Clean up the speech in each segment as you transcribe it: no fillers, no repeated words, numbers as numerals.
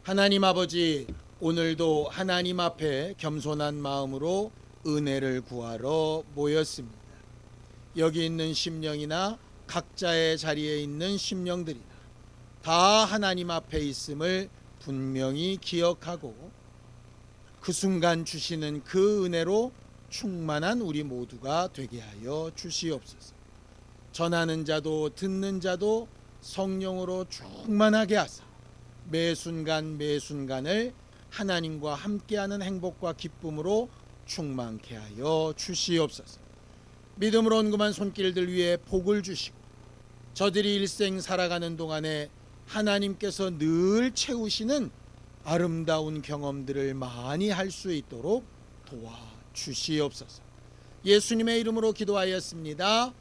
하나님 아버지, 오늘도 하나님 앞에 겸손한 마음으로 은혜를 구하러 모였습니다. 여기 있는 심령이나 각자의 자리에 있는 심령들이나 다 하나님 앞에 있음을 분명히 기억하고 그 순간 주시는 그 은혜로 충만한 우리 모두가 되게 하여 주시옵소서. 전하는 자도 듣는 자도 성령으로 충만하게 하사 매 순간 매 순간을 하나님과 함께하는 행복과 기쁨으로 충만케 하여 주시옵소서. 믿음으로 온금한 손길들 위에 복을 주시고 저들이 일생 살아가는 동안에 하나님께서 늘 채우시는 아름다운 경험들을 많이 할 수 있도록 도와주시옵소서. 예수님의 이름으로 기도하였습니다. 아멘.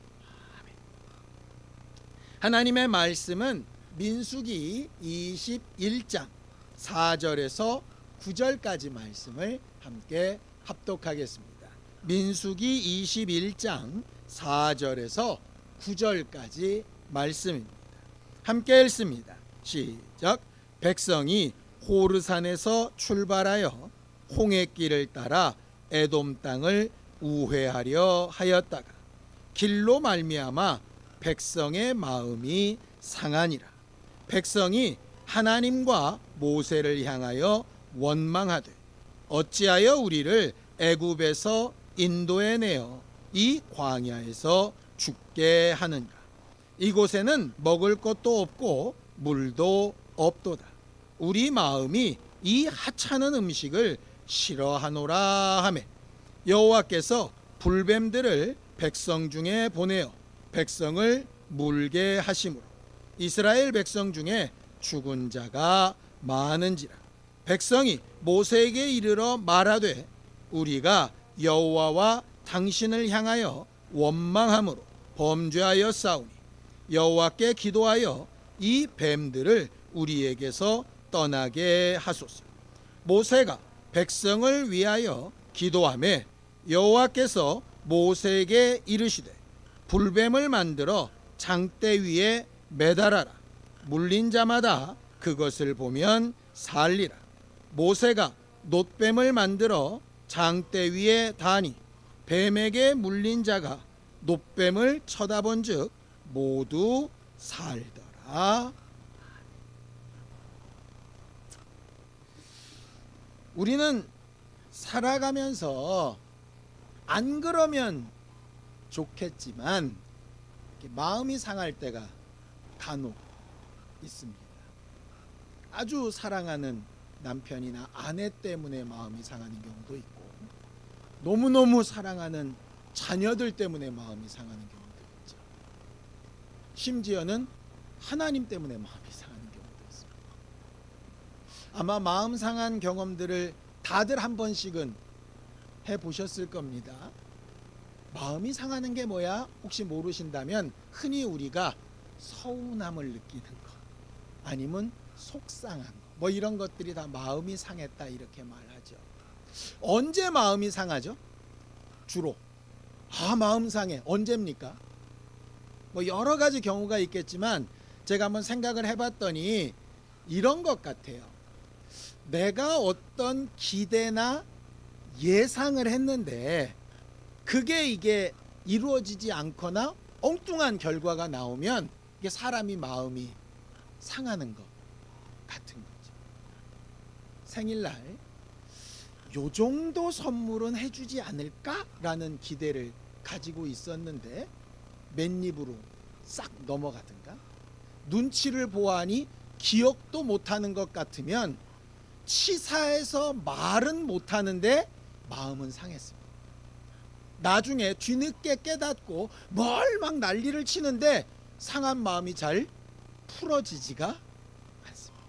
하나님의 말씀은 민수기 21장 4절에서 9절까지 말씀을 함께 합독하겠습니다. 민수기 21장 4절에서 9절까지 말씀입니다. 함께 읽습니다. 시작. 백성이 호르산에서 출발하여 홍해길을 따라 에돔 땅을 우회하려 하였다가 길로 말미암아 백성의 마음이 상하니라. 백성이 하나님과 모세를 향하여 원망하되 어찌하여 우리를 애굽에서 인도해 내어 이 광야에서 죽게 하는가. 이곳에는 먹을 것도 없고 물도 없도다. 우리 마음이 이 하찮은 음식을 싫어하노라 하매 여호와께서 불뱀들을 백성 중에 보내어 백성을 물게 하심으로 이스라엘 백성 중에 죽은 자가 많은지라. 백성이 모세에게 이르러 말하되 우리가 여호와와 당신을 향하여 원망함으로 범죄하여 싸우니 여호와께 기도하여 이 뱀들을 우리에게서 떠나게 하소서. 모세가 백성을 위하여 기도하매 여호와께서 모세에게 이르시되 불뱀을 만들어 장대 위에 매달아라. 물린 자마다 그것을 보면 살리라. 모세가 놋뱀을 만들어 장대 위에 다니 뱀에게 물린 자가 놋뱀을 쳐다본즉 모두 살더라. 우리는 살아가면서 안 그러면 좋겠지만 마음이 상할 때가 간혹 있습니다. 아주 사랑하는 남편이나 아내 때문에 마음이 상하는 경우도 있고 너무너무 사랑하는 자녀들 때문에 마음이 상하는 경우도 있죠. 심지어는 하나님 때문에 마음이 상하는 경우도 있습니다. 아마 마음 상한 경험들을 다들 한 번씩은 해보셨을 겁니다. 마음이 상하는 게 뭐야? 혹시 모르신다면 흔히 우리가 서운함을 느끼는 것 아니면 속상한 것 뭐 이런 것들이 다 마음이 상했다 이렇게 말하죠. 언제 마음이 상하죠? 주로 마음 상해 언제입니까? 뭐 여러 가지 경우가 있겠지만 제가 한번 생각을 해봤더니 이런 것 같아요. 내가 어떤 기대나 예상을 했는데 그게 이게 이루어지지 않거나 엉뚱한 결과가 나오면 이게 사람이 마음이 상하는 것 같은 거죠. 생일날 요 정도 선물은 해주지 않을까라는 기대를 가지고 있었는데 맨입으로 싹 넘어가든가 눈치를 보아하니 기억도 못하는 것 같으면 치사해서 말은 못하는데 마음은 상했습니다. 나중에 뒤늦게 깨닫고 뭘 막 난리를 치는데 상한 마음이 잘 풀어지지가 않습니다.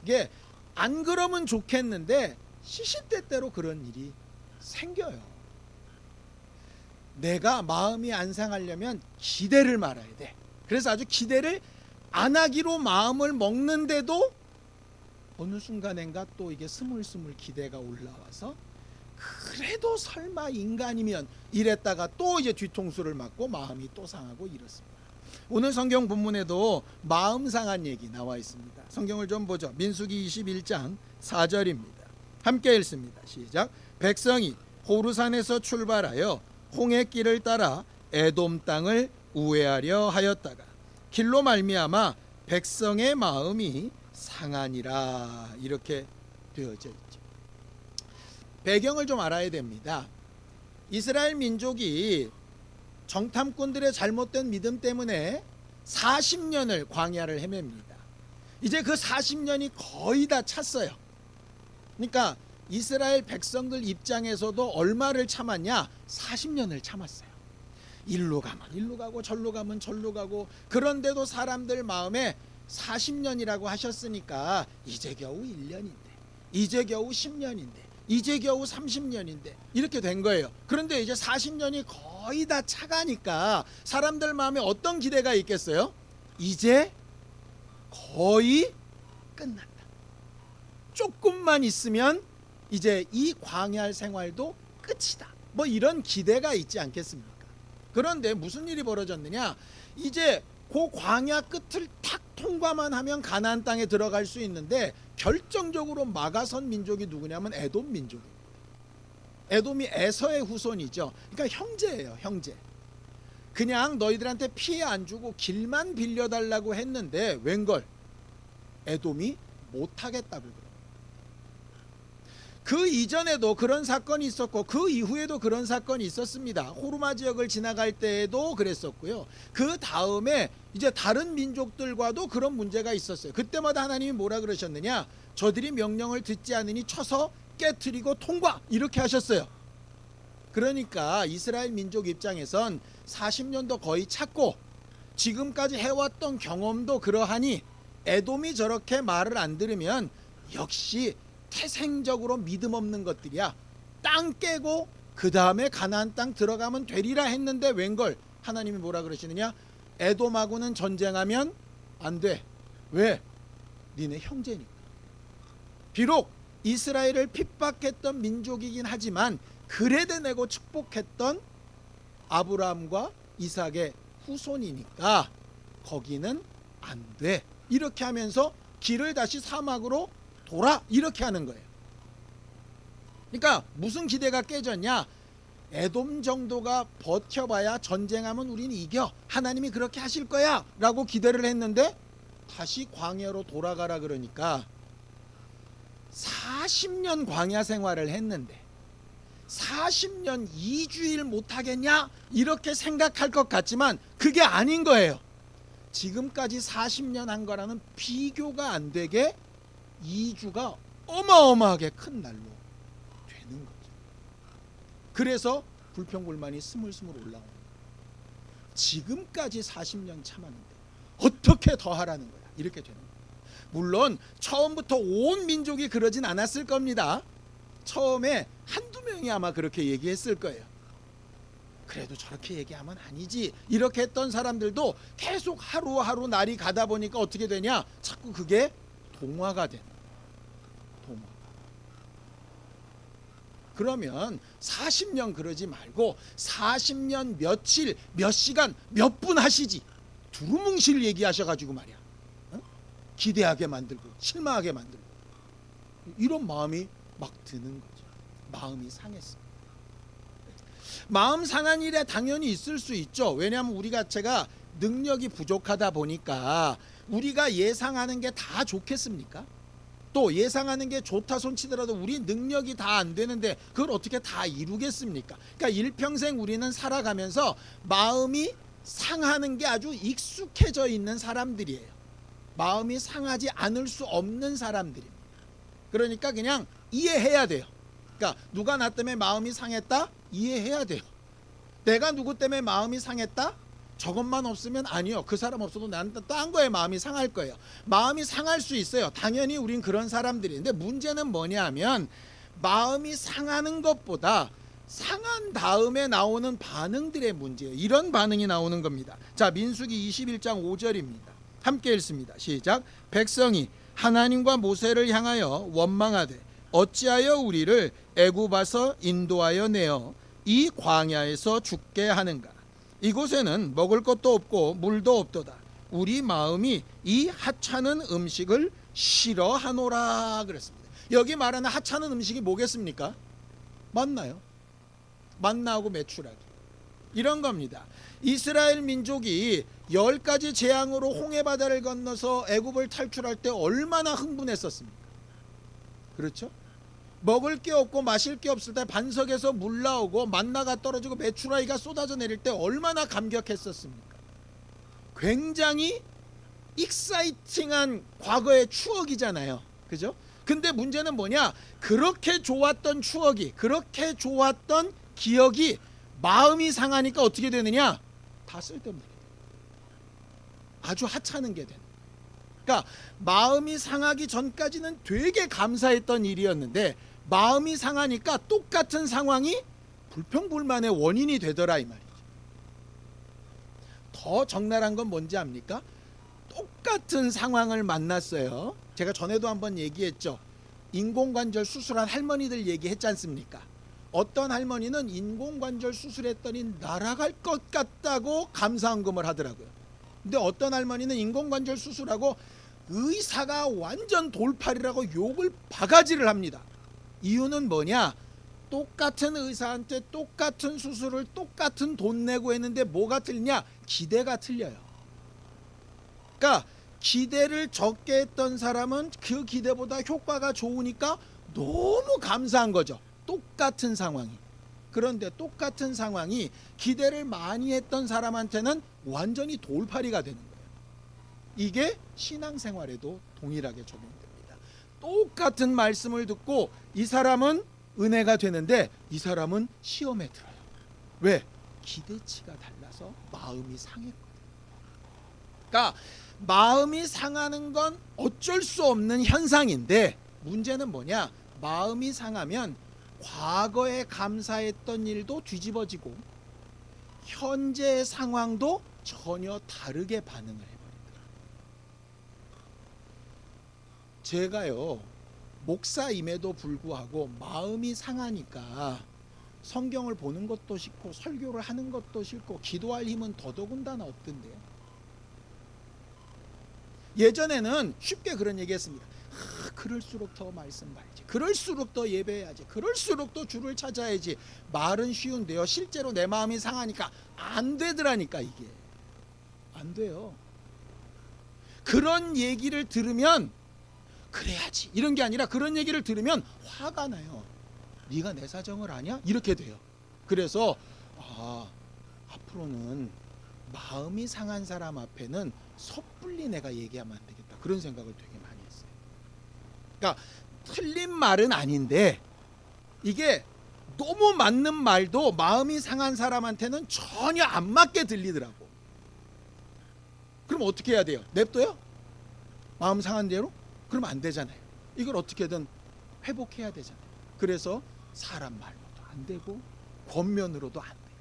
이게 안 그러면 좋겠는데 시시때때로 그런 일이 생겨요. 내가 마음이 안 상하려면 기대를 말아야 돼. 그래서 아주 기대를 안 하기로 마음을 먹는데도 어느 순간엔가 또 이게 스물스물 기대가 올라와서 그래도 설마 인간이면 이랬다가 또 이제 뒤통수를 맞고 마음이 또 상하고 이렇습니다. 오늘 성경 본문에도 마음 상한 얘기 나와 있습니다. 성경을 좀 보죠. 민수기 21장 4절입니다. 함께 읽습니다. 시작. 백성이 호르산에서 출발하여 홍해 길을 따라 에돔 땅을 우회하려 하였다가 길로 말미암아 백성의 마음이 상하니라. 이렇게 되어져 있죠. 배경을 좀 알아야 됩니다. 이스라엘 민족이 정탐꾼들의 잘못된 믿음 때문에 40년을 광야를 헤맵니다. 이제 그 40년이 거의 다 찼어요. 그러니까 이스라엘 백성들 입장에서도 얼마를 참았냐? 40년을 참았어요. 일로 가면 일로 가고 절로 가면 절로 가고, 그런데도 사람들 마음에 40년이라고 하셨으니까 이제 겨우 1년인데, 이제 겨우 10년인데, 이제 겨우 30년인데 이렇게 된 거예요. 그런데 이제 40년이 거의 다 차가니까 사람들 마음에 어떤 기대가 있겠어요? 이제 거의 끝났다. 조금만 있으면 이제 이 광야 생활도 끝이다. 뭐 이런 기대가 있지 않겠습니까? 그런데 무슨 일이 벌어졌느냐? 이제 그 광야 끝을 탁 통과만 하면 가나안 땅에 들어갈 수 있는데, 결정적으로 막아선 민족이 누구냐면 에돔 민족입니다. 에돔이 에서의 후손이죠. 그러니까 형제예요, 형제. 그냥 너희들한테 피해 안 주고 길만 빌려달라고 했는데 웬걸 에돔이 못하겠다고 그래요. 그 이전에도 그런 사건이 있었고 그 이후에도 그런 사건이 있었습니다. 호르마 지역을 지나갈 때에도 그랬었고요. 그 다음에 이제 다른 민족들과도 그런 문제가 있었어요. 그때마다 하나님이 뭐라 그러셨느냐? 저들이 명령을 듣지 않으니 쳐서 깨트리고 통과, 이렇게 하셨어요. 그러니까 이스라엘 민족 입장에선 40년도 거의 찼고 지금까지 해왔던 경험도 그러하니 에돔이 저렇게 말을 안 들으면 역시 태생적으로 믿음 없는 것들이야. 땅 깨고 그 다음에 가나안 땅 들어가면 되리라 했는데 웬걸 하나님이 뭐라 그러시느냐? 에돔하고는 전쟁하면 안 돼. 왜? 니네 형제니까. 비록 이스라엘을 핍박했던 민족이긴 하지만 그레데 내고 축복했던 아브라함과 이삭의 후손이니까 거기는 안 돼. 이렇게 하면서 길을 다시 사막으로 돌아, 이렇게 하는 거예요. 그러니까 무슨 기대가 깨졌냐? 에돔 정도가 버텨봐야 전쟁하면 우린 이겨, 하나님이 그렇게 하실 거야 라고 기대를 했는데 다시 광야로 돌아가라 그러니까 40년 광야 생활을 했는데 40년 2주일 못하겠냐? 이렇게 생각할 것 같지만 그게 아닌 거예요. 지금까지 40년 한 거라는 비교가 안 되게 2주가 어마어마하게 큰 날로 되는 거죠. 그래서 불평불만이 스물스물 올라오는 거예요. 지금까지 40년 참았는데 어떻게 더 하라는 거야? 이렇게 되는 거예요. 물론 처음부터 온 민족이 그러진 않았을 겁니다. 처음에 한두 명이 아마 그렇게 얘기했을 거예요. 그래도 저렇게 얘기하면 아니지, 이렇게 했던 사람들도 계속 하루하루 날이 가다 보니까 어떻게 되냐? 자꾸 그게 동화가 되는 거예요. 동화. 그러면 40년 그러지 말고 40년 며칠 몇 시간 몇 분 하시지. 두루뭉실 얘기하셔가지고 말이야, 기대하게 만들고 실망하게 만들고 이런 마음이 막 드는 거죠. 마음이 상했어. 마음 상한 일에 당연히 있을 수 있죠. 왜냐하면 우리 자체가 능력이 부족하다 보니까 우리가 예상하는 게 다 좋겠습니까? 또 예상하는 게 좋다 손치더라도 우리 능력이 다 안 되는데 그걸 어떻게 다 이루겠습니까? 그러니까 일평생 우리는 살아가면서 마음이 상하는 게 아주 익숙해져 있는 사람들이에요. 마음이 상하지 않을 수 없는 사람들입니다. 그러니까 그냥 이해해야 돼요. 그러니까 누가 나 때문에 마음이 상했다? 이해해야 돼요. 내가 누구 때문에 마음이 상했다? 저것만 없으면 아니요, 그 사람 없어도 나는 딴 거에 마음이 상할 거예요. 마음이 상할 수 있어요. 당연히 우린 그런 사람들인데 문제는 뭐냐 하면 마음이 상하는 것보다 상한 다음에 나오는 반응들의 문제예요. 이런 반응이 나오는 겁니다. 자, 민수기 21장 5절입니다. 함께 읽습니다. 시작. 백성이 하나님과 모세를 향하여 원망하되 어찌하여 우리를 애굽에서 인도하여 내어 이 광야에서 죽게 하는가? 이곳에는 먹을 것도 없고 물도 없도다. 우리 마음이 이 하찮은 음식을 싫어하노라 그랬습니다. 여기 말하는 하찮은 음식이 뭐겠습니까? 만나요. 만나하고 메추라기 이런 겁니다. 이스라엘 민족이 10가지 재앙으로 홍해바다를 건너서 애굽을 탈출할 때 얼마나 흥분했었습니까? 그렇죠? 먹을 게 없고 마실 게 없을 때 반석에서 물 나오고 만나가 떨어지고 메추라기가 쏟아져 내릴 때 얼마나 감격했었습니까? 굉장히 익사이팅한 과거의 추억이잖아요. 그죠? 근데 문제는 뭐냐? 그렇게 좋았던 추억이, 그렇게 좋았던 기억이 마음이 상하니까 어떻게 되느냐? 다 쓸데없는 게 돼요. 아주 하찮은 게 되는. 그러니까 마음이 상하기 전까지는 되게 감사했던 일이었는데 마음이 상하니까 똑같은 상황이 불평불만의 원인이 되더라 이 말이죠. 더 적나라한 건 뭔지 압니까? 똑같은 상황을 만났어요. 제가 전에도 한번 얘기했죠. 인공관절 수술한 할머니들 얘기했지 않습니까? 어떤 할머니는 인공관절 수술했더니 날아갈 것 같다고 감사헌금을 하더라고요. 근데 어떤 할머니는 인공관절 수술하고 의사가 완전 돌팔이라고 욕을 바가지를 합니다. 이유는 뭐냐? 똑같은 의사한테 똑같은 수술을 똑같은 돈 내고 했는데 뭐가 틀리냐? 기대가 틀려요. 그러니까 기대를 적게 했던 사람은 그 기대보다 효과가 좋으니까 너무 감사한 거죠. 똑같은 상황이. 그런데 똑같은 상황이 기대를 많이 했던 사람한테는 완전히 돌팔이가 되는 거예요. 이게 신앙생활에도 동일하게 적용됩니다. 똑같은 말씀을 듣고 이 사람은 은혜가 되는데 이 사람은 시험에 들어요. 왜? 기대치가 달라서 마음이 상했거든요. 그러니까 마음이 상하는 건 어쩔 수 없는 현상인데 문제는 뭐냐? 마음이 상하면 과거에 감사했던 일도 뒤집어지고 현재의 상황도 전혀 다르게 반응을 해버립니다. 제가요 목사임에도 불구하고 마음이 상하니까 성경을 보는 것도 싫고 설교를 하는 것도 싫고 기도할 힘은 더더군다나 없던데요. 예전에는 쉽게 그런 얘기했습니다. 그럴수록 더 말씀 봐야지, 그럴수록 더 예배해야지, 그럴수록 더 주를 찾아야지. 말은 쉬운데요 실제로 내 마음이 상하니까 안 되더라니까. 이게 안 돼요. 그런 얘기를 들으면 그래야지 이런 게 아니라 그런 얘기를 들으면 화가 나요. 네가 내 사정을 아냐? 이렇게 돼요. 그래서 앞으로는 마음이 상한 사람 앞에는 섣불리 내가 얘기하면 안 되겠다, 그런 생각을 되게 많이 했어요. 그러니까 틀린 말은 아닌데 이게 너무 맞는 말도 마음이 상한 사람한테는 전혀 안 맞게 들리더라고. 그럼 어떻게 해야 돼요? 냅둬요? 마음 상한 대로? 그러면 안 되잖아요. 이걸 어떻게든 회복해야 되잖아요. 그래서 사람 말로도 안 되고 권면으로도 안 돼요.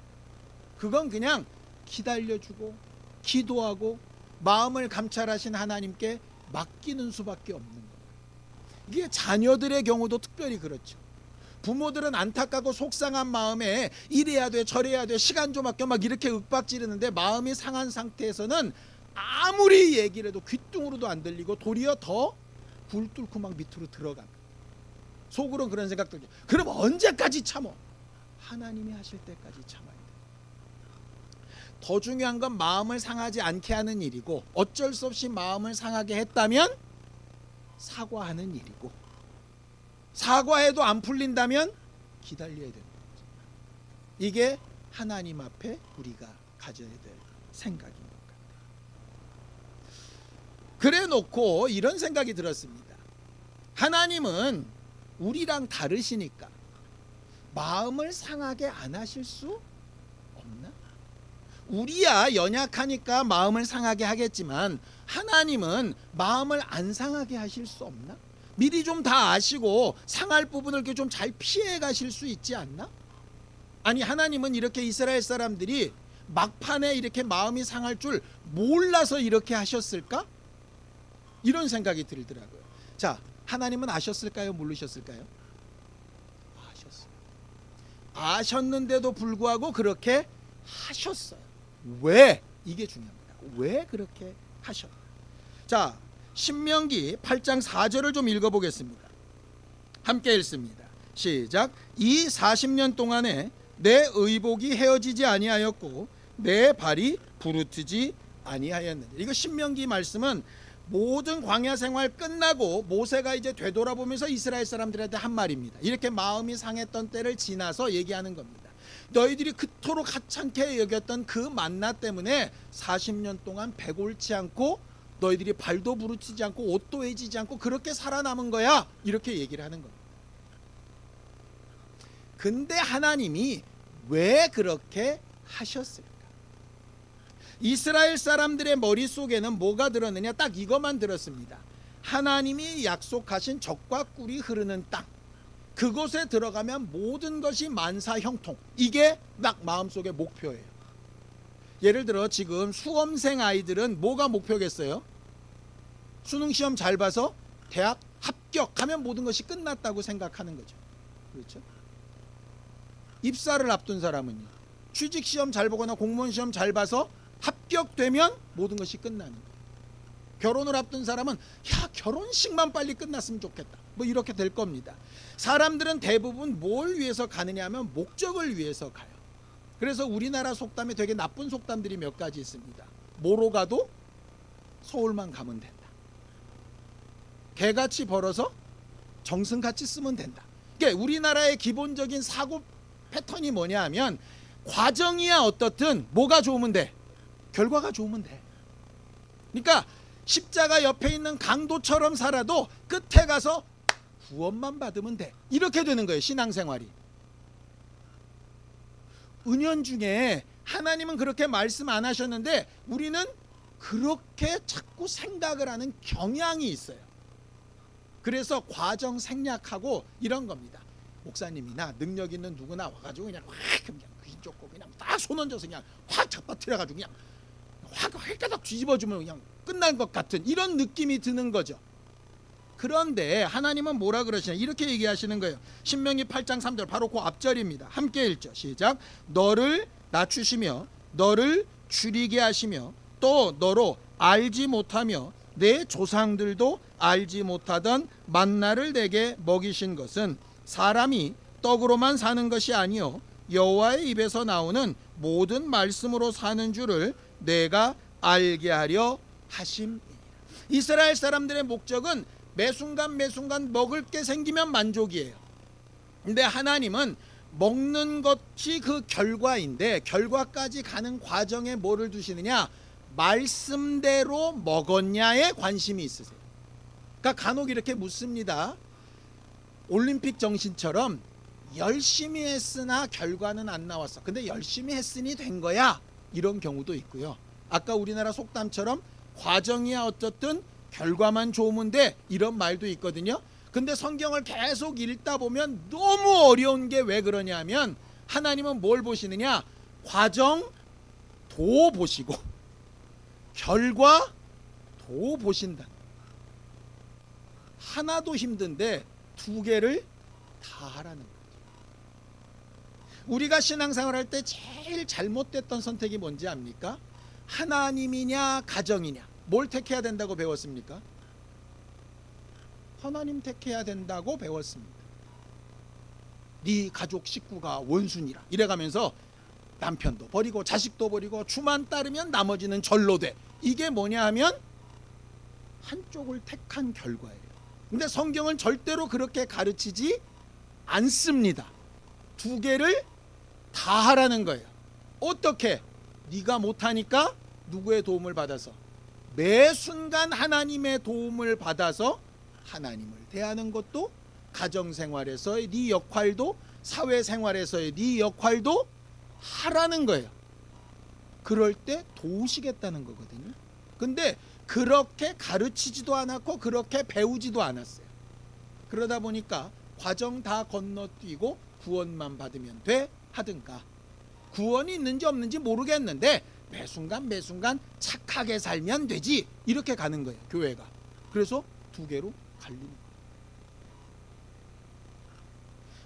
그건 그냥 기다려주고 기도하고 마음을 감찰하신 하나님께 맡기는 수밖에 없는 거예요. 이게 자녀들의 경우도 특별히 그렇죠. 부모들은 안타깝고 속상한 마음에 이래야 돼 저래야 돼 시간 좀 아껴 막 이렇게 윽박지르는데 마음이 상한 상태에서는 아무리 얘기를 해도 귓등으로도 안 들리고 도리어 더 굴 뚫고 막 밑으로 들어갑니다. 속으로는 그런 생각 들죠. 그럼 언제까지 참어? 하나님이 하실 때까지 참아야 돼요. 더 중요한 건 마음을 상하지 않게 하는 일이고 어쩔 수 없이 마음을 상하게 했다면 사과하는 일이고 사과해도 안 풀린다면 기다려야 되는 거죠. 이게 하나님 앞에 우리가 가져야 될 생각인 것 같아요. 그래 놓고 이런 생각이 들었습니다. 하나님은 우리랑 다르시니까 마음을 상하게 안 하실 수 없나? 우리야 연약하니까 마음을 상하게 하겠지만 하나님은 마음을 안 상하게 하실 수 없나? 미리 좀 다 아시고 상할 부분을 이렇게 좀 잘 피해 가실 수 있지 않나? 아니 하나님은 이렇게 이스라엘 사람들이 막판에 이렇게 마음이 상할 줄 몰라서 이렇게 하셨을까? 이런 생각이 들더라고요. 자, 하나님은 아셨을까요? 모르셨을까요? 아셨어요. 아셨는데도 불구하고 그렇게 하셨어요. 왜? 이게 중요합니다. 왜 그렇게 하셨나? 자, 신명기 8장 4절을 좀 읽어보겠습니다. 함께 읽습니다. 시작. 이 40년 동안에 내 의복이 헤어지지 아니하였고 내 발이 부르트지 아니하였느니라. 이거 신명기 말씀은 모든 광야 생활 끝나고 모세가 이제 되돌아보면서 이스라엘 사람들한테 한 말입니다. 이렇게 마음이 상했던 때를 지나서 얘기하는 겁니다. 너희들이 그토록 하찮게 여겼던 그 만나 때문에 40년 동안 배골치 않고 너희들이 발도 부르치지 않고 옷도 해지지 않고 그렇게 살아남은 거야. 이렇게 얘기를 하는 겁니다. 근데 하나님이 왜 그렇게 하셨을까? 이스라엘 사람들의 머릿속에는 뭐가 들었느냐? 딱 이것만 들었습니다. 하나님이 약속하신 젖과 꿀이 흐르는 땅, 그곳에 들어가면 모든 것이 만사형통. 이게 딱 마음속의 목표예요. 예를 들어 지금 수험생 아이들은 뭐가 목표겠어요? 수능시험 잘 봐서 대학 합격하면 모든 것이 끝났다고 생각하는 거죠. 그렇죠? 입사를 앞둔 사람은요, 취직시험 잘 보거나 공무원시험 잘 봐서 합격되면 모든 것이 끝나는 거예요. 결혼을 앞둔 사람은 야, 결혼식만 빨리 끝났으면 좋겠다, 뭐 이렇게 될 겁니다. 사람들은 대부분 뭘 위해서 가느냐 하면 목적을 위해서 가요. 그래서 우리나라 속담에 되게 나쁜 속담들이 몇 가지 있습니다. 뭐로 가도 서울만 가면 된다. 개같이 벌어서 정승같이 쓰면 된다. 그러니까 우리나라의 기본적인 사고 패턴이 뭐냐 하면 과정이야 어떻든 뭐가 좋으면 돼? 결과가 좋으면 돼. 그러니까 십자가 옆에 있는 강도처럼 살아도 끝에 가서 구원만 받으면 돼. 이렇게 되는 거예요, 신앙생활이. 은연중에 하나님은 그렇게 말씀 안 하셨는데 우리는 그렇게 자꾸 생각을 하는 경향이 있어요. 그래서 과정 생략하고 이런 겁니다. 목사님이나 능력 있는 누구나 와가지고 그냥 귀신 쫓고 그냥 딱 손 얹어서 그냥 확 잡아뜨려가지고 그냥 확 헷가닥 뒤집어주면 그냥 끝난 것 같은 이런 느낌이 드는 거죠. 그런데 하나님은 뭐라 그러시냐, 이렇게 얘기하시는 거예요. 신명기 8장 3절, 바로 그 앞절입니다. 함께 읽죠. 시작. 너를 낮추시며 너를 줄이게 하시며 또 너로 알지 못하며 내 조상들도 알지 못하던 만나를 내게 먹이신 것은 사람이 떡으로만 사는 것이 아니요 여호와의 입에서 나오는 모든 말씀으로 사는 줄을 내가 알게 하려 하심이니라. 이스라엘 사람들의 목적은 매순간 매순간 먹을 게 생기면 만족이에요. 근데 하나님은 먹는 것이 그 결과인데 결과까지 가는 과정에 뭐를 두시느냐? 말씀대로 먹었냐에 관심이 있으세요. 그러니까 간혹 이렇게 묻습니다. 올림픽 정신처럼 열심히 했으나 결과는 안 나왔어. 근데 열심히 했으니 된 거야. 이런 경우도 있고요. 아까 우리나라 속담처럼 과정이야 어떻든 결과만 좋으면 돼. 이런 말도 있거든요. 근데 성경을 계속 읽다 보면 너무 어려운 게 왜 그러냐면 하나님은 뭘 보시느냐? 과정도 보시고 결과도 보신다. 하나도 힘든데 두 개를 다 하라는 거죠. 우리가 신앙생활 할 때 제일 잘못됐던 선택이 뭔지 압니까? 하나님이냐 가정이냐. 뭘 택해야 된다고 배웠습니까? 하나님 택해야 된다고 배웠습니다. 네 가족 식구가 원순이라 이래가면서 남편도 버리고 자식도 버리고 주만 따르면 나머지는 절로 돼. 이게 뭐냐 하면 한쪽을 택한 결과예요. 근데 성경은 절대로 그렇게 가르치지 않습니다. 두 개를 다 하라는 거예요. 어떻게? 네가 못하니까 누구의 도움을 받아서? 매 순간 하나님의 도움을 받아서 하나님을 대하는 것도, 가정생활에서의 네 역할도, 사회생활에서의 네 역할도 하라는 거예요. 그럴 때 도우시겠다는 거거든요. 근데 그렇게 가르치지도 않았고 그렇게 배우지도 않았어요. 그러다 보니까 과정 다 건너뛰고 구원만 받으면 돼 하든가, 구원이 있는지 없는지 모르겠는데 매순간 매순간 착하게 살면 되지, 이렇게 가는 거예요, 교회가. 그래서 두 개로 갈리는 거예요.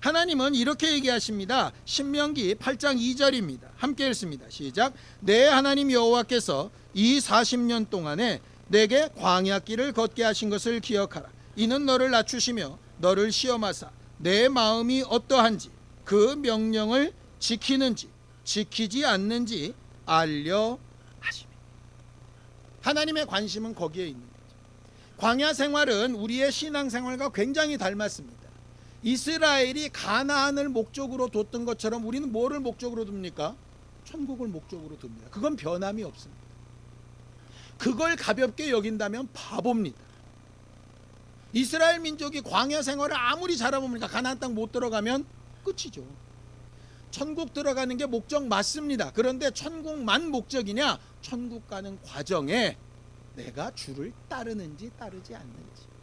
하나님은 이렇게 얘기하십니다. 신명기 8장 2절입니다. 함께 읽습니다. 시작. 내 하나님 여호와께서 이 40년 동안에 내게 광야길을 걷게 하신 것을 기억하라. 이는 너를 낮추시며 너를 시험하사 내 마음이 어떠한지 그 명령을 지키는지 지키지 않는지 알려 하심이라. 하나님의 관심은 거기에 있는 거죠. 광야 생활은 우리의 신앙 생활과 굉장히 닮았습니다. 이스라엘이 가나안을 목적으로 뒀던 것처럼 우리는 뭐를 목적으로 둡니까? 천국을 목적으로 둡니다. 그건 변함이 없습니다. 그걸 가볍게 여긴다면 바보입니다. 이스라엘 민족이 광야 생활을 아무리 잘해보니까 가나안 땅 못 들어가면 끝이죠. 천국 들어가는 게 목적 맞습니다. 그런데 천국만 목적이냐? 천국 가는 과정에 내가 주를 따르는지 따르지 않는지,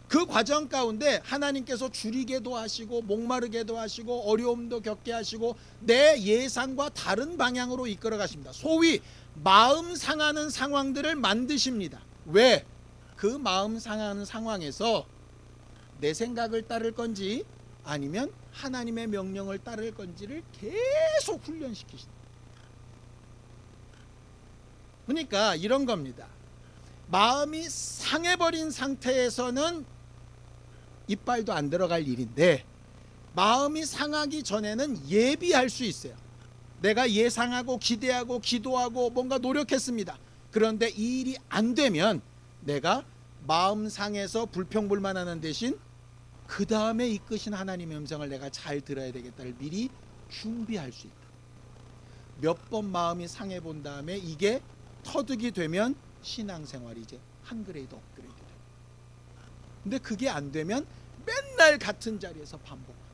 그 과정 가운데 하나님께서 줄이게도 하시고 목마르게도 하시고 어려움도 겪게 하시고 내 예상과 다른 방향으로 이끌어 가십니다. 소위 마음 상하는 상황들을 만드십니다. 왜? 그 마음 상하는 상황에서 내 생각을 따를 건지 아니면 하나님의 명령을 따를 건지를 계속 훈련시키신다. 그러니까 이런 겁니다. 마음이 상해버린 상태에서는 이빨도 안 들어갈 일인데, 마음이 상하기 전에는 예비할 수 있어요. 내가 예상하고 기대하고 기도하고 뭔가 노력했습니다. 그런데 이 일이 안 되면 내가 마음 상해서 불평불만하는 대신 그 다음에 이끄신 하나님의 음성을 내가 잘 들어야 되겠다를 미리 준비할 수 있다. 몇 번 마음이 상해 본 다음에 이게 터득이 되면 신앙생활이 이제 한 그레이드 업그레이드 돼요. 근데 그게 안 되면 맨날 같은 자리에서 반복합니다.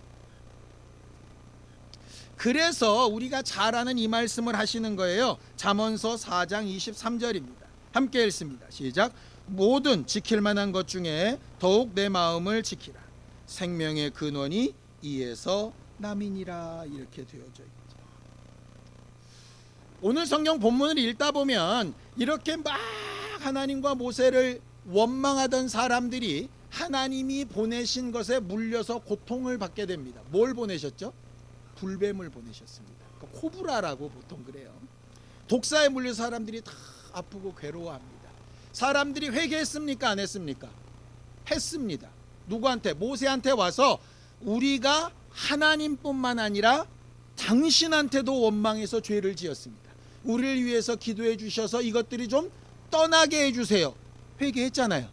그래서 우리가 잘 아는 이 말씀을 하시는 거예요. 잠언서 4장 23절입니다. 함께 읽습니다. 시작. 모든 지킬 만한 것 중에 더욱 내 마음을 지키라. 생명의 근원이 이에서 남이니라. 이렇게 되어져 있죠. 오늘 성경 본문을 읽다 보면 이렇게 막 하나님과 모세를 원망하던 사람들이 하나님이 보내신 것에 물려서 고통을 받게 됩니다. 뭘 보내셨죠? 불뱀을 보내셨습니다. 그러니까 코브라라고 보통 그래요. 독사에 물려 사람들이 다 아프고 괴로워합니다. 사람들이 회개했습니까? 안 했습니까? 했습니다. 누구한테? 모세한테 와서 우리가 하나님뿐만 아니라 당신한테도 원망해서 죄를 지었습니다. 우리를 위해서 기도해 주셔서 이것들이 좀 떠나게 해주세요. 회개했잖아요.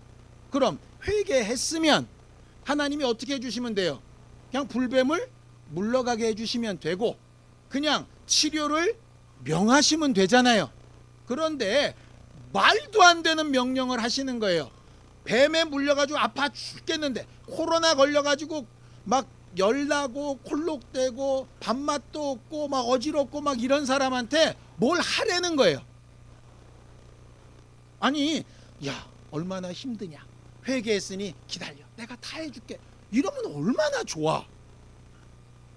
그럼 회개했으면 하나님이 어떻게 해주시면 돼요? 그냥 불뱀을 물러가게 해주시면 되고 그냥 치료를 명하시면 되잖아요. 그런데 말도 안 되는 명령을 하시는 거예요. 뱀에 물려가지고 아파 죽겠는데, 코로나 걸려가지고 막 열나고 콜록대고 밥맛도 없고 막 어지럽고 막 이런 사람한테 뭘 하라는 거예요. 아니, 야, 얼마나 힘드냐, 회개했으니 기다려, 내가 다 해줄게, 이러면 얼마나 좋아.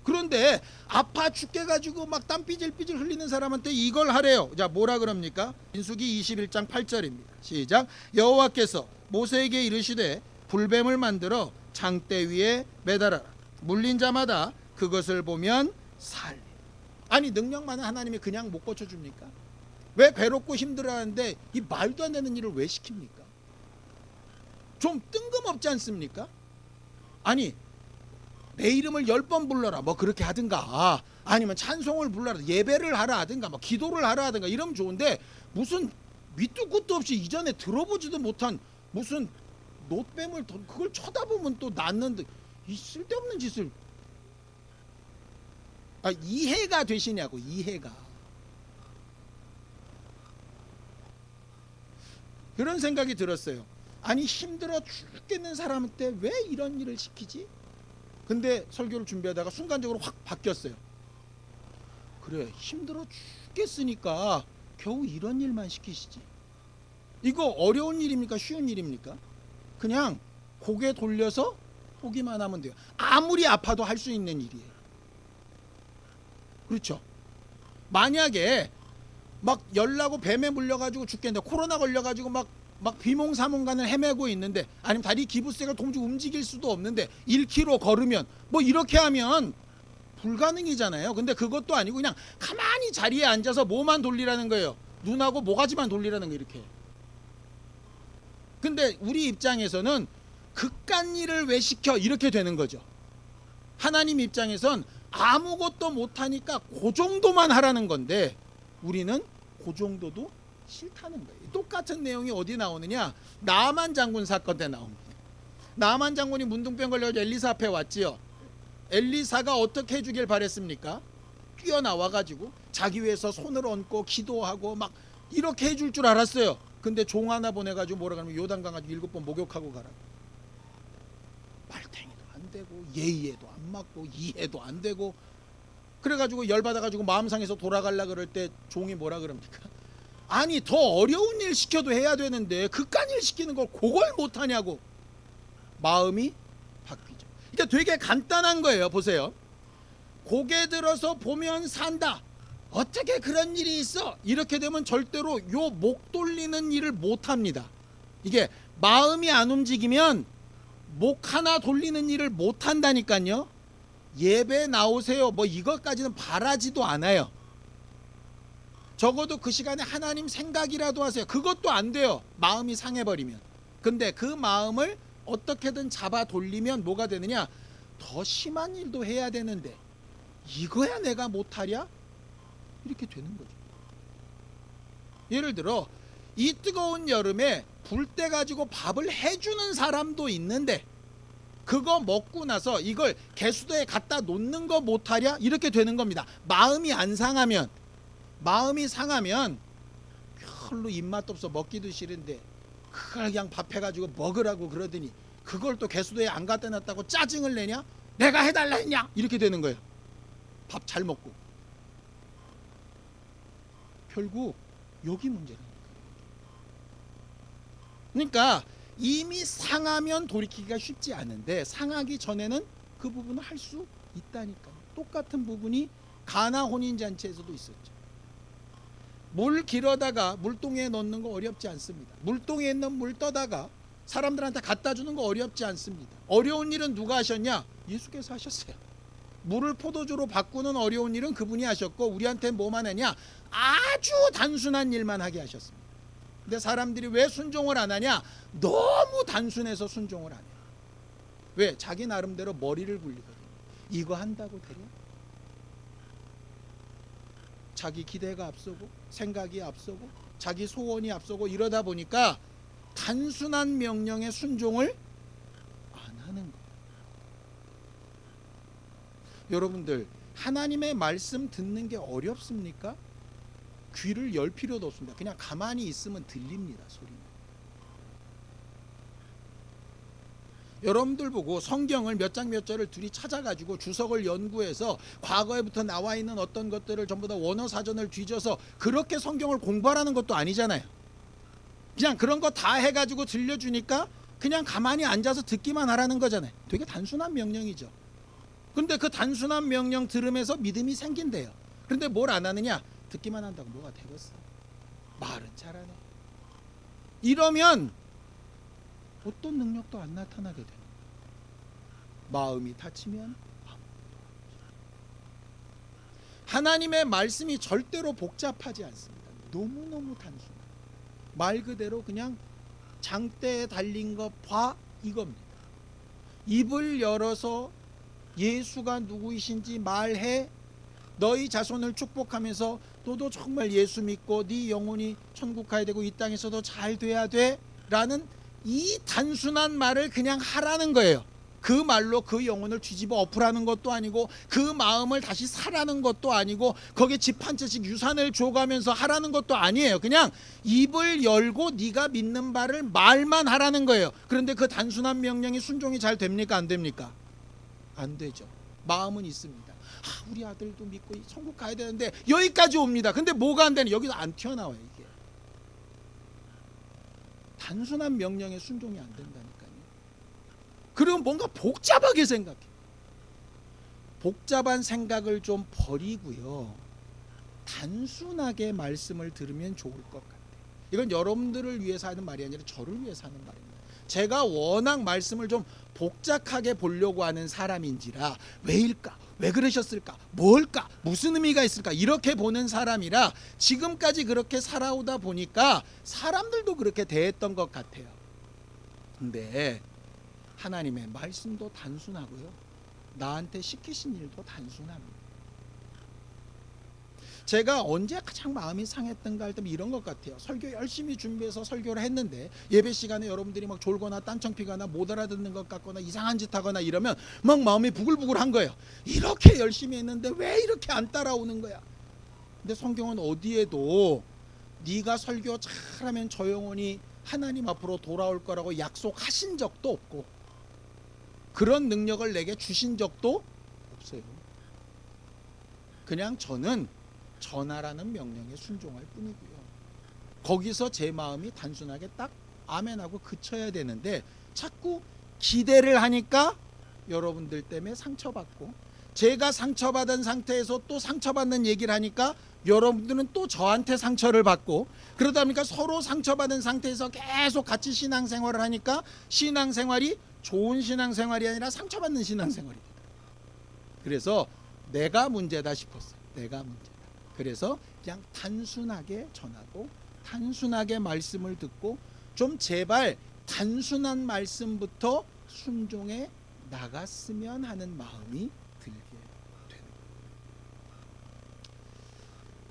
그런데 아파 죽게 가지고 막 땀 삐질삐질 흘리는 사람한테 이걸 하래요. 자, 뭐라 그럽니까? 민수기 21장 8절입니다. 시작. 여호와께서 모세에게 이르시되 불뱀을 만들어 장대 위에 매달아라. 물린 자마다 그것을 보면 살리. 아니, 능력 많은 하나님이 그냥 못 고쳐줍니까? 왜 괴롭고 힘들어하는데 이 말도 안 되는 일을 왜 시킵니까? 좀 뜬금없지 않습니까? 아니, 내 이름을 10번 불러라, 뭐 그렇게 하든가, 아니면 찬송을 불러라, 예배를 하라 하든가, 뭐 기도를 하라 하든가 이러면 좋은데, 무슨 밑도 끝도 없이 이전에 들어보지도 못한 무슨 노뱀을 그걸 쳐다보면 또 낫는데 이 쓸데없는 짓을. 이해가 되시냐고. 이해가. 그런 생각이 들었어요. 아니, 힘들어 죽겠는 사람한테 왜 이런 일을 시키지? 근데 설교를 준비하다가 순간적으로 확 바뀌었어요. 그래, 힘들어 죽겠으니까 겨우 이런 일만 시키시지. 이거 어려운 일입니까? 쉬운 일입니까? 그냥 고개 돌려서 보기만 하면 돼요. 아무리 아파도 할 수 있는 일이에요. 그렇죠? 만약에 막 열나고 뱀에 물려가지고 죽겠는데, 코로나 걸려가지고 막 막 비몽사몽간을 헤매고 있는데, 아니면 다리 기부스가 도무지 움직일 수도 없는데 1km 걸으면 뭐 이렇게 하면 불가능이잖아요. 근데 그것도 아니고 그냥 가만히 자리에 앉아서 뭐만 돌리라는 거예요. 눈하고 모가지만 돌리라는 거 이렇게. 근데 우리 입장에서는 그깟 일을 왜 시켜 이렇게 되는 거죠. 하나님 입장에선 아무것도 못하니까 그 정도만 하라는 건데 우리는 그 정도도 싫다는 거예요. 똑같은 내용이 어디 나오느냐, 나만 장군 사건 때 나옵니다. 나만 장군이 문둥병 걸려서 엘리사 앞에 왔지요. 엘리사가 어떻게 해주길 바랬습니까? 뛰어나와가지고 자기 위해서 손을 얹고 기도하고 막 이렇게 해줄 줄 알았어요. 근데 종 하나 보내가지고 뭐라 그러면 요단강 가지고 7번 목욕하고 가라. 말탱이도 안 되고 예의에도 안 맞고 이해도 안 되고, 그래가지고 열받아가지고 마음 상해서 돌아가려 그럴 때 종이 뭐라 그럽니까? 아니 더 어려운 일 시켜도 해야 되는데 그깟 일 시키는 걸 그걸 못하냐고. 마음이 바뀌죠. 그러니까 되게 간단한 거예요. 보세요. 고개 들어서 보면 산다. 어떻게 그런 일이 있어? 이렇게 되면 절대로 요 목 돌리는 일을 못합니다. 이게 마음이 안 움직이면 목 하나 돌리는 일을 못한다니까요. 예배 나오세요 뭐 이것까지는 바라지도 않아요. 적어도 그 시간에 하나님 생각이라도 하세요. 그것도 안 돼요. 마음이 상해버리면. 근데 그 마음을 어떻게든 잡아 돌리면 뭐가 되느냐, 더 심한 일도 해야 되는데 이거야 내가 못하랴? 이렇게 되는 거죠. 예를 들어 이 뜨거운 여름에 불 때 가지고 밥을 해주는 사람도 있는데 그거 먹고 나서 이걸 개수대에 갖다 놓는 거 못하랴? 이렇게 되는 겁니다. 마음이 안 상하면, 마음이 상하면 별로 입맛도 없어 먹기도 싫은데 그걸 그냥 밥 해가지고 먹으라고 그러더니 그걸 또 개수대에 안 갖다 놨다고 짜증을 내냐? 내가 해달라 했냐? 이렇게 되는 거예요. 밥 잘 먹고. 결국 여기 문제라니까. 그러니까 이미 상하면 돌이키기가 쉽지 않은데 상하기 전에는 그 부분을 할 수 있다니까요. 똑같은 부분이 가나 혼인잔치에서도 있었죠. 물 길어다가 물동이에 넣는 거 어렵지 않습니다. 물동이에 있는 물 떠다가 사람들한테 갖다 주는 거 어렵지 않습니다. 어려운 일은 누가 하셨냐? 예수께서 하셨어요. 물을 포도주로 바꾸는 어려운 일은 그분이 하셨고 우리한테 뭐만 했냐? 아주 단순한 일만 하게 하셨습니다. 근데 사람들이 왜 순종을 안 하냐? 너무 단순해서 순종을 안 해요. 왜? 자기 나름대로 머리를 굴리거든요. 이거 한다고 되냐? 자기 기대가 앞서고 생각이 앞서고 자기 소원이 앞서고 이러다 보니까 단순한 명령에 순종을 안 하는 거예요. 여러분들 하나님의 말씀 듣는 게 어렵습니까? 귀를 열 필요도 없습니다. 그냥 가만히 있으면 들립니다. 소리는. 여러분들 보고 성경을 몇 장 몇 절을 둘이 찾아가지고 주석을 연구해서 과거에부터 나와 있는 어떤 것들을 전부 다 원어 사전을 뒤져서 그렇게 성경을 공부하라는 것도 아니잖아요. 그냥 그런 거 다 해가지고 들려주니까 그냥 가만히 앉아서 듣기만 하라는 거잖아요. 되게 단순한 명령이죠. 근데 그 단순한 명령 들으면서 믿음이 생긴대요. 그런데 뭘 안 하느냐? 듣기만 한다고 뭐가 되겠어? 말은 잘하네. 이러면 어떤 능력도 안 나타나게 됩니다. 마음이 다치면 하나님의 말씀이 절대로 복잡하지 않습니다. 너무너무 단순해요. 말 그대로 그냥 장대에 달린 거 봐 이겁니다. 입을 열어서 예수가 누구이신지 말해. 너희 자손을 축복하면서 너도 정말 예수 믿고 네 영혼이 천국 가야 되고 이 땅에서도 잘 돼야 돼 라는 이 단순한 말을 그냥 하라는 거예요. 그 말로 그 영혼을 뒤집어 엎으라는 것도 아니고 그 마음을 다시 사라는 것도 아니고 거기에 집 한 채씩 유산을 줘가면서 하라는 것도 아니에요. 그냥 입을 열고 네가 믿는 바를 말만 하라는 거예요. 그런데 그 단순한 명령이 순종이 잘 됩니까? 안 됩니까? 안 되죠. 마음은 있습니다. 우리 아들도 믿고 천국 가야 되는데 여기까지 옵니다. 근데 뭐가 안 되냐? 여기서 안 튀어나와요. 이게 단순한 명령에 순종이 안 된다니까요. 그럼 뭔가 복잡하게 생각해. 복잡한 생각을 좀 버리고요, 단순하게 말씀을 들으면 좋을 것 같아요. 이건 여러분들을 위해서 하는 말이 아니라 저를 위해서 하는 말입니다. 제가 워낙 말씀을 좀 복잡하게 보려고 하는 사람인지라 왜일까? 왜 그러셨을까? 뭘까? 무슨 의미가 있을까? 이렇게 보는 사람이라 지금까지 그렇게 살아오다 보니까 사람들도 그렇게 대했던 것 같아요. 근데 하나님의 말씀도 단순하고요. 나한테 시키신 일도 단순합니다. 제가 언제 가장 마음이 상했던가 할 때면 이런 것 같아요. 설교 열심히 준비해서 설교를 했는데 예배 시간에 여러분들이 막 졸거나 딴청피거나 못 알아듣는 것 같거나 이상한 짓 하거나 이러면 막 마음이 부글부글한 거예요. 이렇게 열심히 했는데 왜 이렇게 안 따라오는 거야? 근데 성경은 어디에도 네가 설교 잘하면 저 영혼이 하나님 앞으로 돌아올 거라고 약속하신 적도 없고 그런 능력을 내게 주신 적도 없어요. 그냥 저는 전하라는 명령에 순종할 뿐이고요. 거기서 제 마음이 단순하게 딱 아멘하고 그쳐야 되는데 자꾸 기대를 하니까 여러분들 때문에 상처받고 제가 상처받은 상태에서 또 상처받는 얘기를 하니까 여러분들은 또 저한테 상처를 받고 그러다 보니까 서로 상처받은 상태에서 계속 같이 신앙생활을 하니까 신앙생활이 좋은 신앙생활이 아니라 상처받는 신앙생활입니다. 그래서 내가 문제다 싶었어요. 내가 문제다. 그래서 그냥 단순하게 전하고 단순하게 말씀을 듣고 좀 제발 단순한 말씀부터 순종해 나갔으면 하는 마음이 들게 되는 거예요.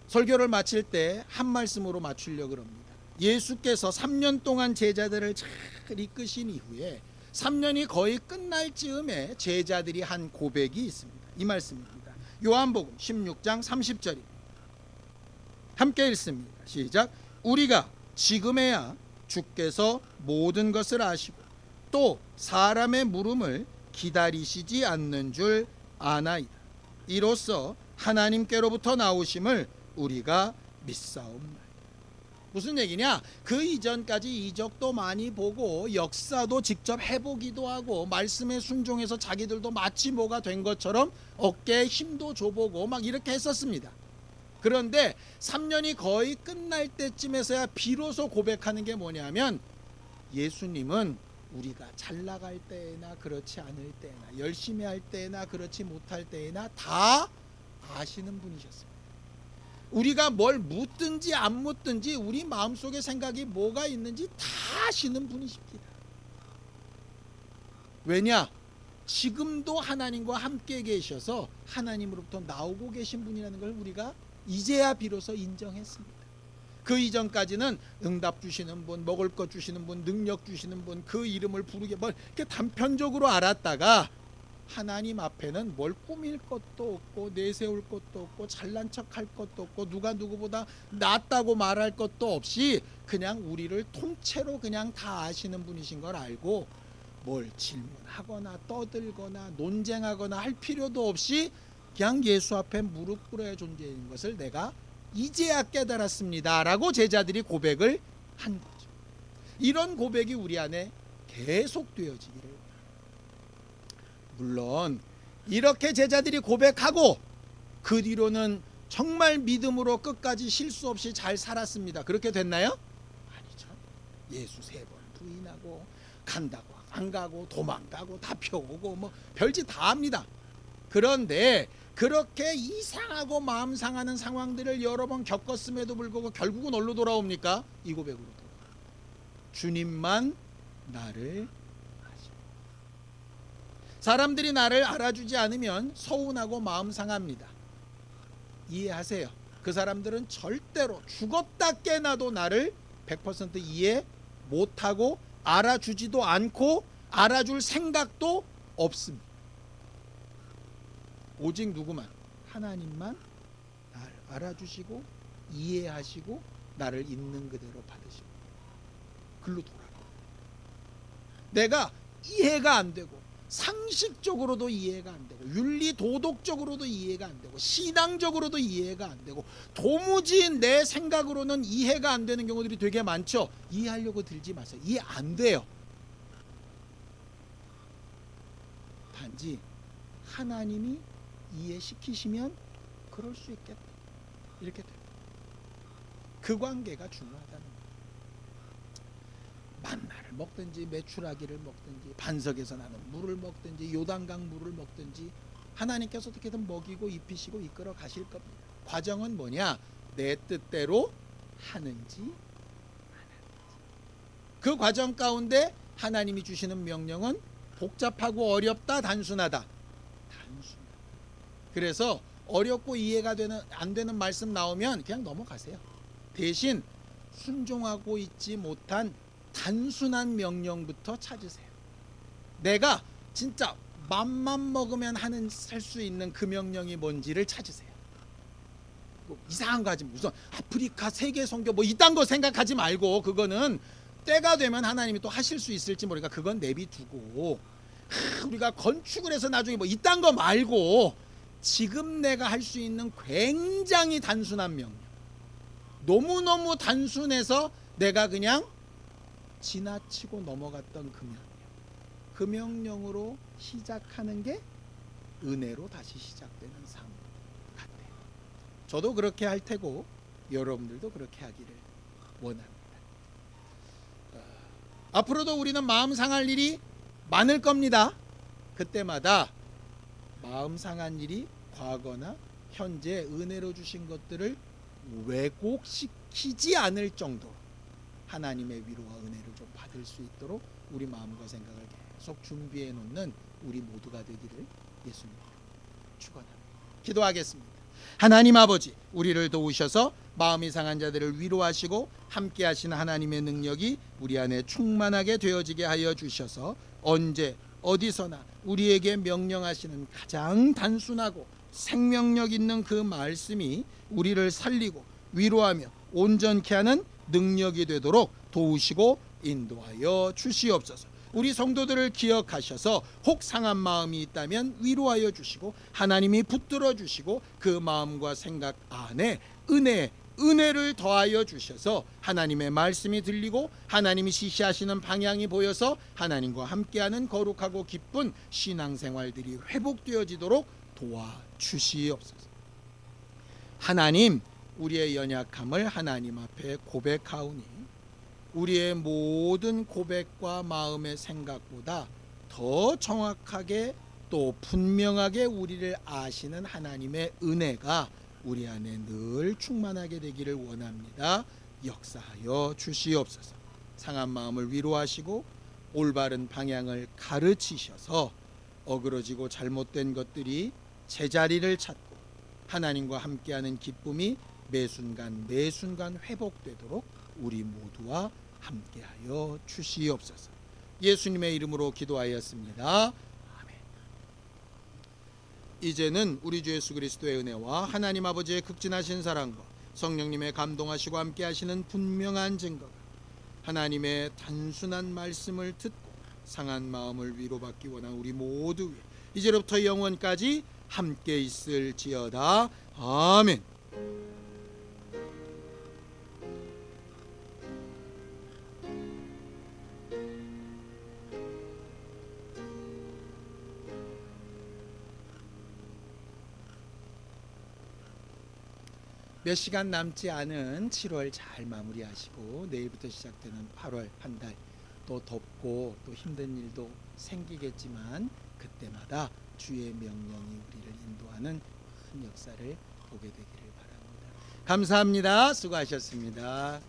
설교를 마칠 때 한 말씀으로 맞추려고 합니다. 예수께서 3년 동안 제자들을 잘 이끄신 이후에 3년이 거의 끝날 즈음에 제자들이 한 고백이 있습니다. 이 말씀입니다. 요한복음 16장 30절입니다. 함께 읽습니다. 시작. 우리가 지금에야 주께서 모든 것을 아시고 또 사람의 물음을 기다리시지 않는 줄 아나이다. 이로써 하나님께로부터 나오심을 우리가 믿사옵나이다. 무슨 얘기냐? 그 이전까지 이적도 많이 보고 역사도 직접 해보기도 하고 말씀에 순종해서 자기들도 마치 뭐가 된 것처럼 어깨에 힘도 줘보고 막 이렇게 했었습니다. 그런데 3년이 거의 끝날 때쯤에서야 비로소 고백하는 게 뭐냐면 예수님은 우리가 잘 나갈 때나 그렇지 않을 때나 열심히 할 때나 그렇지 못할 때나 다 아시는 분이셨습니다. 우리가 뭘 묻든지 안 묻든지 우리 마음속에 생각이 뭐가 있는지 다 아시는 분이십니다. 왜냐? 지금도 하나님과 함께 계셔서 하나님으로부터 나오고 계신 분이라는 걸 우리가 이제야 비로소 인정했습니다. 그 이전까지는 응답 주시는 분, 먹을 것 주시는 분, 능력 주시는 분, 그 이름을 부르게 뭘 이렇게 단편적으로 알았다가 하나님 앞에는 뭘 꾸밀 것도 없고 내세울 것도 없고 잘난 척할 것도 없고 누가 누구보다 낫다고 말할 것도 없이 그냥 우리를 통째로 그냥 다 아시는 분이신 걸 알고 뭘 질문하거나 떠들거나 논쟁하거나 할 필요도 없이 그냥 예수 앞에 무릎 꿇어야 존재인 것을 내가 이제야 깨달았습니다 라고 제자들이 고백을 한 거죠. 이런 고백이 우리 안에 계속 되어지기를. 물론 이렇게 제자들이 고백하고 그 뒤로는 정말 믿음으로 끝까지 실수 없이 잘 살았습니다. 그렇게 됐나요? 아니죠. 예수 3번 부인하고 간다고 안 가고 도망가고 다 펴오고 뭐 별짓 다 합니다. 그런데 그렇게 이상하고 마음 상하는 상황들을 여러 번 겪었음에도 불구하고 결국은 어디로 돌아옵니까? 이 고백으로 돌아옵니다. 주님만 나를 아시오. 사람들이 나를 알아주지 않으면 서운하고 마음 상합니다. 이해하세요. 그 사람들은 절대로 죽었다 깨나도 나를 100% 이해 못하고 알아주지도 않고 알아줄 생각도 없습니다. 오직 누구만? 하나님만 나를 알아주시고 이해하시고 나를 있는 그대로 받으시고 글로 돌아가. 내가 이해가 안 되고 상식적으로도 이해가 안 되고 윤리 도덕적으로도 이해가 안 되고 신앙적으로도 이해가 안 되고 도무지 내 생각으로는 이해가 안 되는 경우들이 되게 많죠. 이해하려고 들지 마세요. 이해 안 돼요. 단지 하나님이 이해시키시면 그럴 수 있겠다. 이렇게 돼요. 그 관계가 중요하다는 거예요. 먹든지 메추라기를 먹든지 반석에서 나는 물을 먹든지 요단강 물을 먹든지 하나님께서 어떻게든 먹이고 입히시고 이끌어 가실 겁니다. 과정은 뭐냐? 내 뜻대로 하는지 안 하는지. 그 과정 가운데 하나님이 주시는 명령은 복잡하고 어렵다, 단순하다? 단순하다. 그래서 어렵고 이해가 안 되는 말씀 나오면 그냥 넘어가세요. 대신 순종하고 있지 못한 단순한 명령부터 찾으세요. 내가 진짜 맘만 먹으면 할 수 있는 그 명령이 뭔지를 찾으세요. 뭐 이상한 거 하지 무슨 아프리카 세계 선교 뭐 이딴 거 생각하지 말고, 그거는 때가 되면 하나님이 또 하실 수 있을지 모르니까 그건 내비두고, 우리가 건축을 해서 나중에 뭐 이딴 거 말고 지금 내가 할 수 있는 굉장히 단순한 명령, 너무너무 단순해서 내가 그냥 지나치고 넘어갔던 그 명령으로 시작하는 게 은혜로 다시 시작되는 삶 같아요. 저도 그렇게 할 테고 여러분들도 그렇게 하기를 원합니다. 앞으로도 우리는 마음 상할 일이 많을 겁니다. 그때마다 마음 상한 일이 과거나 현재 은혜로 주신 것들을 왜곡시키지 않을 정도로 하나님의 위로와 은혜를 좀 받을 수 있도록 우리 마음과 생각을 계속 준비해 놓는 우리 모두가 되기를 예수님으로 축원합니다. 기도하겠습니다. 하나님 아버지, 우리를 도우셔서 마음이 상한 자들을 위로하시고 함께 하시는 하나님의 능력이 우리 안에 충만하게 되어지게 하여 주셔서 언제 어디서나 우리에게 명령하시는 가장 단순하고 생명력 있는 그 말씀이 우리를 살리고 위로하며 온전케 하는 능력이 되도록 도우시고 인도하여 주시옵소서. 우리 성도들을 기억하셔서 혹 상한 마음이 있다면 위로하여 주시고 하나님이 붙들어 주시고 그 마음과 생각 안에 은혜를 더하여 주셔서 하나님의 말씀이 들리고 하나님이 지시하시는 방향이 보여서 하나님과 함께하는 거룩하고 기쁜 신앙생활들이 회복되어지도록 도와주시옵소서. 하나님, 우리의 연약함을 하나님 앞에 고백하오니 우리의 모든 고백과 마음의 생각보다 더 정확하게 또 분명하게 우리를 아시는 하나님의 은혜가 우리 안에 늘 충만하게 되기를 원합니다. 역사하여 주시옵소서. 상한 마음을 위로하시고 올바른 방향을 가르치셔서 어그러지고 잘못된 것들이 제자리를 찾고 하나님과 함께하는 기쁨이 매순간 회복되도록 우리 모두와 함께하여 주시옵소서. 예수님의 이름으로 기도하였습니다. 아멘. 이제는 우리 주 예수 그리스도의 은혜와 하나님 아버지의 극진하신 사랑과 성령님의 감동하시고 함께하시는 분명한 증거가 하나님의 단순한 말씀을 듣고 상한 마음을 위로받기 원하는 우리 모두 위에 이제로부터 영원까지 함께 있을지어다. 아멘. 몇 시간 남지 않은 7월 잘 마무리하시고 내일부터 시작되는 8월 한 달 또 덥고 또 힘든 일도 생기겠지만 그때마다 주의 명령이 우리를 인도하는 큰 역사를 보게 되기를 바랍니다. 감사합니다. 수고하셨습니다.